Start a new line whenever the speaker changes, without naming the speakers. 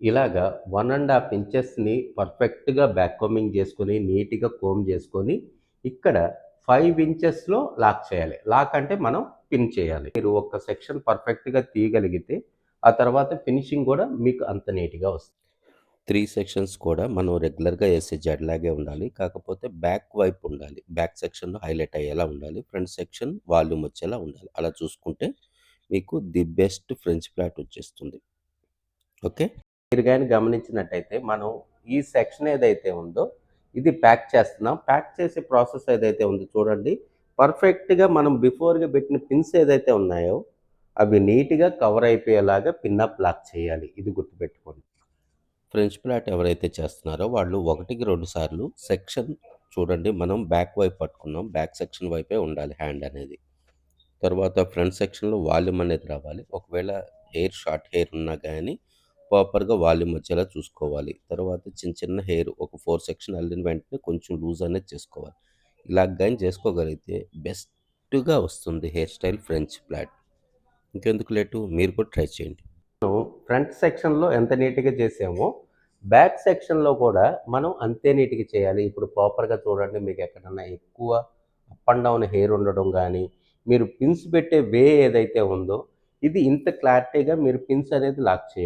ఇలాగా 1½ ఇంచెస్‌ని పర్ఫెక్ట్‌గా back combing చేసుకొని, నీట్‌గా కోంబ్ చేసుకొని, ఇక్కడ 5 ఇంచెస్‌లో లాక్ చేయాలి. లాక్ అంటే మనం పిన్ చేయాలి. మీరు ఒక సెక్షన్ పర్ఫెక్ట్‌గా తీయగలిగితే, ఆ తర్వాత ఫినిషింగ్ గూడా మీకు అంత నీట్‌గా వస్తుంది. 3 సెక్షన్స్ కూడా మనం రెగ్యులర్‌గా ఏసే జడలాగే ఉండాలి. కాకపోతే బ్యాక్ వైపు ఉండాలి. బ్యాక్ సెక్షన్‌లో హైలైట్ అయ్యేలా ఉండాలి. ఫ్రంట్ సెక్షన్ వాల్యూమ్ వచ్చేలా ఉండాలి. అలా చూసుకుంటే మీకు ది బెస్ట్ ఫ్రెంచ్ ఫ్లాట్ వచ్చేస్తుంది. ఓకే. మీరు గాని గమనించినట్టయితే మనం ఈ సెక్షన్ ఏదైతే ఉందో ఇది ప్యాక్ చేస్తున్నాం. ప్యాక్ చేసే ప్రాసెస్ ఏదైతే ఉందో చూడండి. పర్ఫెక్ట్‌గా మనం బిఫోర్‌గా పెట్టిన పిన్స్ ఏదైతే ఉన్నాయో అవి నీట్‌గా కవర్ అయిపోయేలాగా పిన్ అప్ లాక్ చేయాలి. ఇది గుర్తుపెట్టుకోండి. ఫ్రెంచ్ ఫ్లాట్ ఎవరైతే చేస్తున్నారో వాళ్ళు 1కి 2 సార్లు సెక్షన్ చూడండి, మనం బ్యాక్ వైపు పట్టుకున్నాం. బ్యాక్ సెక్షన్ వైపే ఉండాలి హ్యాండ్ అనేది. తర్వాత ఫ్రంట్ సెక్షన్‌లో వాల్యూమ్ అనేది రావాలి. ఒకవేళ షార్ట్ హెయిర్ ఉన్నా గానీ ప్రాపర్‌గా వాల్యూమ్ వచ్చేలా చూసుకోవాలి. తర్వాత చిన్న చిన్న హెయిర్ ఒక 4 సెక్షన్ అల్లిన వెంటనే కొంచెం లూజ్ అనేది చేసుకోవాలి. ఇలా గాని చేసుకోగలిగితే బెస్ట్‌గా వస్తుంది హెయిర్ స్టైల్ ఫ్రెంచ్ ఫ్లాట్. ఇంకెందుకు లేటు మీరు కూడా ట్రై చేయండి. మనం ఫ్రంట్ సెక్షన్‌లో ఎంత నీట్‌గా చేసామో, బ్యాక్ సెక్షన్‌లో కూడా మనం అంతే నీట్‌గా చేయాలి. ఇప్పుడు ప్రాపర్‌గా చూడండి, మీకు ఎక్కడన్నా ఎక్కువ అప్ అండ్ డౌన్ హెయిర్ ఉండడం గానీ, మీరు పిన్స్ పెట్టే వే ఏదైతే ఉందో, ఇది ఇంత క్లారిటీగా మీరు పిన్స్ అనేది లాక్ చేయాలి.